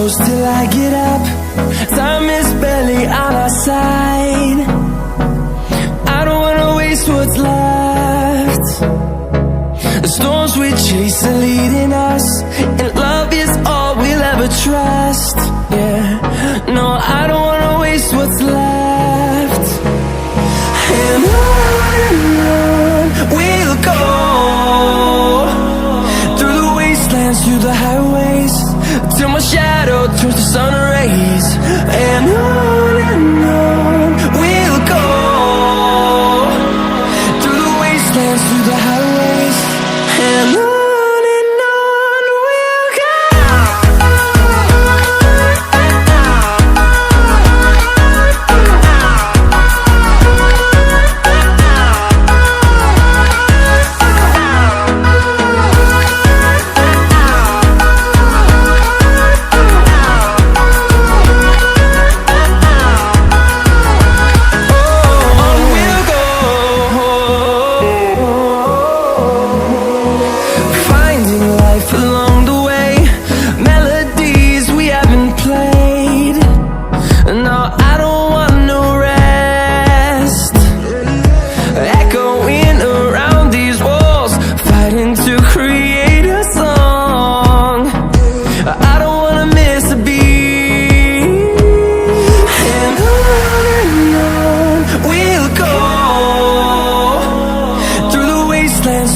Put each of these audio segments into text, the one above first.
close till I get up. Time is barely on our side. I don't wanna waste what's left. The storms we chase are leading us, and love is all we'll ever trust. Yeah, no, I don't wanna waste what's left. And on we'll go, through the wastelands, through the highways, till my shadow turns to sun rays. And on we'll go, through the wastelands, through the highways, and on we'll go.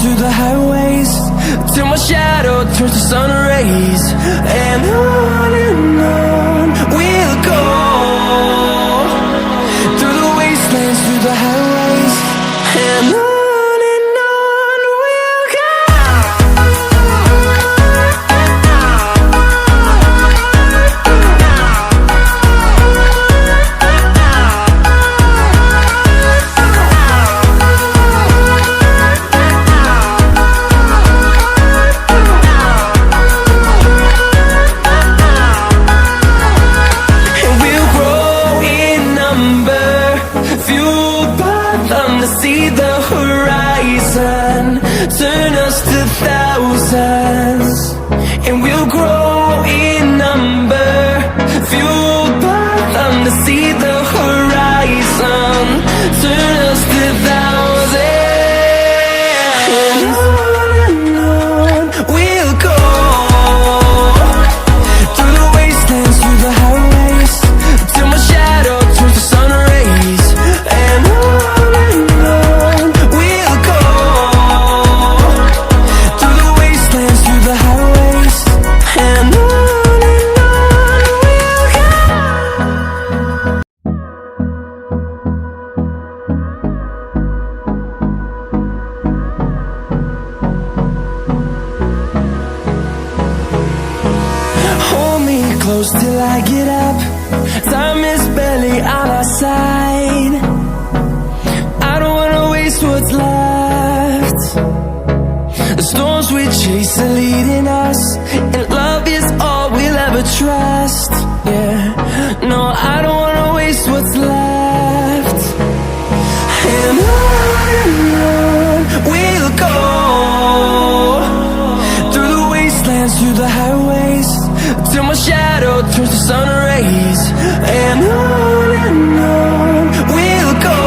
Through the highways, till my shadow turns to sun rays. And on we'll go, through the wastelands, through the highways, and on we'll go. See the horizon, turn us to thousands, and we'll grow in number, fueled by them. To see the horizon, turn us to thousands, and on we'll go, through the wastelands, through the highways, till my shadow turns to sun rays. And close till I get up. Time is barely on our side. I don't wanna waste what's left. The storms we chase are leading us, and love is all we'll ever trust. Yeah, no, I don't wanna waste what's left. And on we'll go, through the wastelands, through the highways, till my shadow turns to sun rays. And on we'll go,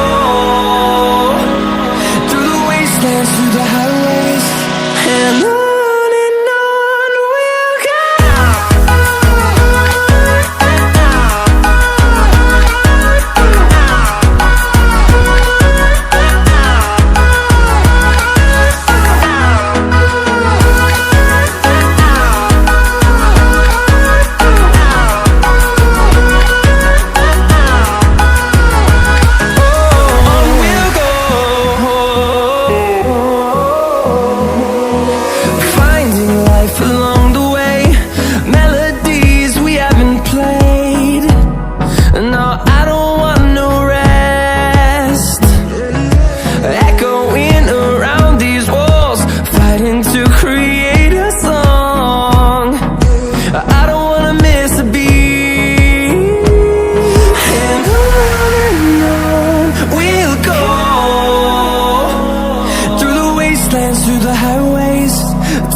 through the wastelands, through the highways, and on we'll go.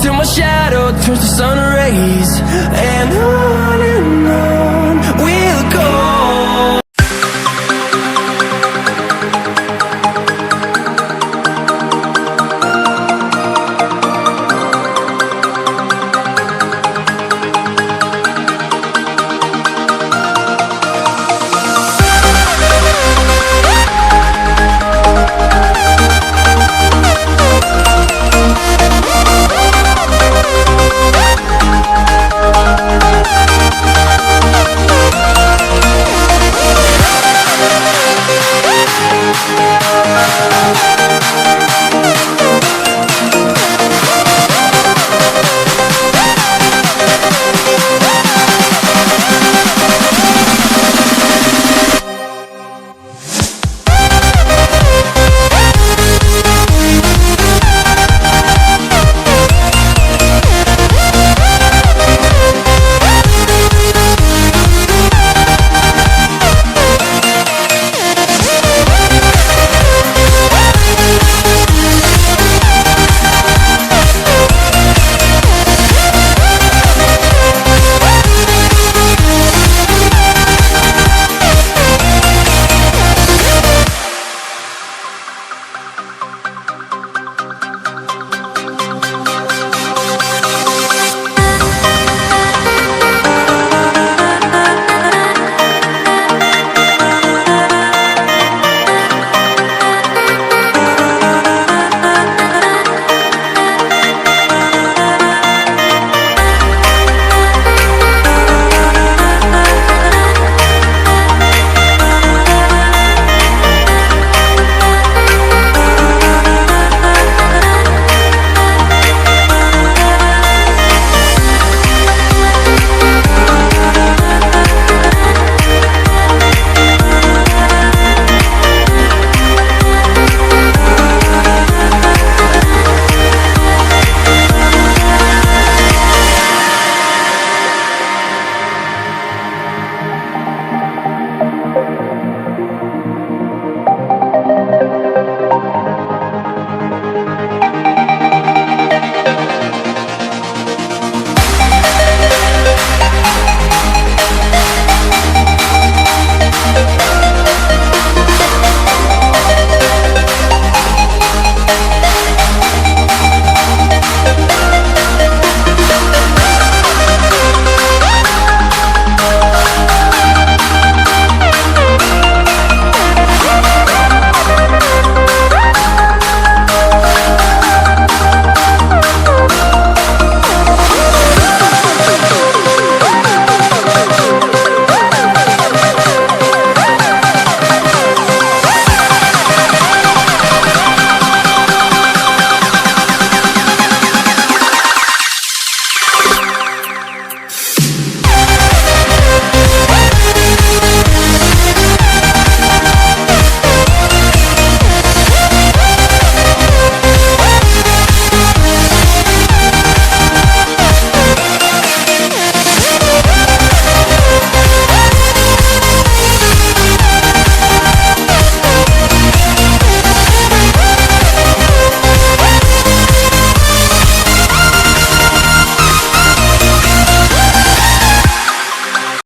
till my shadow turns to sun rays. And on